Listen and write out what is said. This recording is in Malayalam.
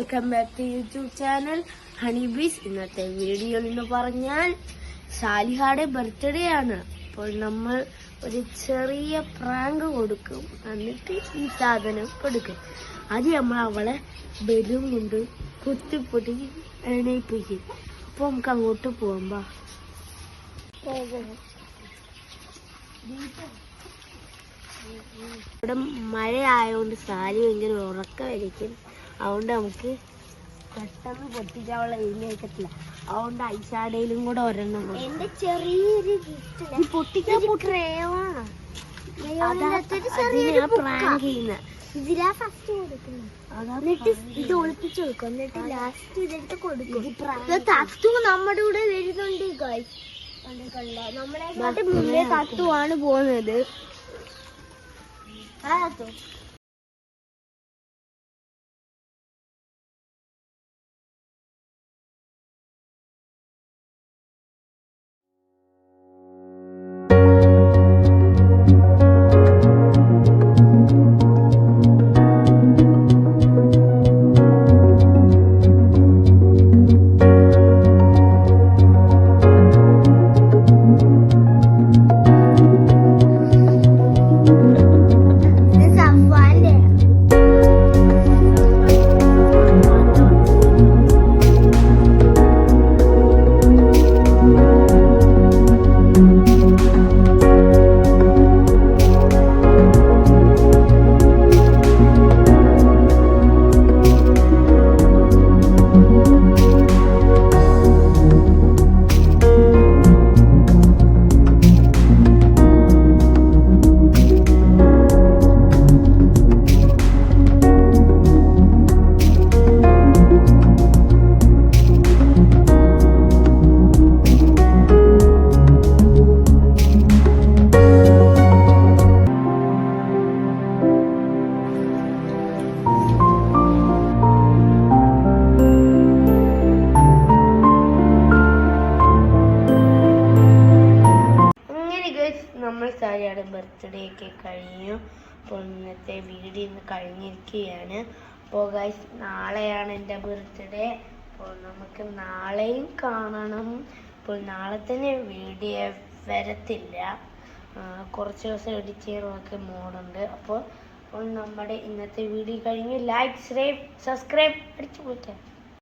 Welcome back to YouTube channel Honeybees. ഇന്നത്തെ വീഡിയോ എന്ന് പറഞ്ഞാൽ സാലിഹയുടെ ബർത്ത്ഡേ ആണ്. അപ്പോൾ നമ്മൾ ഒരു ചെറിയ പ്രാങ്ക് കൊടുക്കും, എന്നിട്ട് ഈ സാധനം കൊടുക്കും. അത് നമ്മൾ അവളെ ബലൂൺ കൊണ്ട് കുത്തിപ്പൊട്ടി എണീപ്പിക്കും. അപ്പോൾ നമുക്ക് അങ്ങോട്ട് പോകുമ്പോ ഇവിടെ മഴ ആയതുകൊണ്ട് സാലി ഭയങ്കര ഉറക്കമായിരിക്കും. അതുകൊണ്ട് നമുക്ക് പെട്ടെന്ന് പൊട്ടിക്കാൻ അവളെ എഴുന്നേക്കത്തില്ല. അതുകൊണ്ട് ഐഷാഡയിലും കൂടെ ഒരെണ്ണം എന്റെ ചെറിയൊരു പൊട്ടിക്കാൻ പ്രാങ്ക് ചെയ്യുന്ന ഇതിലാ ഫസ്റ്റ് കൊടുക്കുന്നു. എന്നിട്ട് ഇത് ഒളിപ്പിച്ചു കൊടുക്കും, എന്നിട്ട് ലാസ്റ്റ് ഇതെടുത്ത് കൊടുക്കും. തത്തു നമ്മുടെ കൂടെ വരുന്നുണ്ട് ഗൈസ്. നമ്മളെ മുന്നേ തത്തുവാണ് പോകുന്നത്. നമ്മൾ സാരിയുടെ ബർത്ത്ഡേ ഒക്കെ കഴിഞ്ഞു. അപ്പോൾ ഇന്നത്തെ വീഡിയോ ഇന്ന് കഴിഞ്ഞിരിക്കുകയാണ്. അപ്പോൾ ഗൈസ്, നാളെയാണ് എൻ്റെ ബർത്ത്ഡേ. അപ്പോൾ നമുക്ക് നാളെയും കാണണം. അപ്പോൾ നാളെ തന്നെ വീഡിയോ വരത്തില്ല, കുറച്ച് ദിവസം എഡിറ്റ് ചെയ്യാനൊക്കെ മോഡുണ്ട്. അപ്പോൾ നമ്മുടെ ഇന്നത്തെ വീഡിയോ കഴിഞ്ഞു. ലൈക്ക്, സബ്സ്ക്രൈബ് അടിച്ചു പോട്ടെ.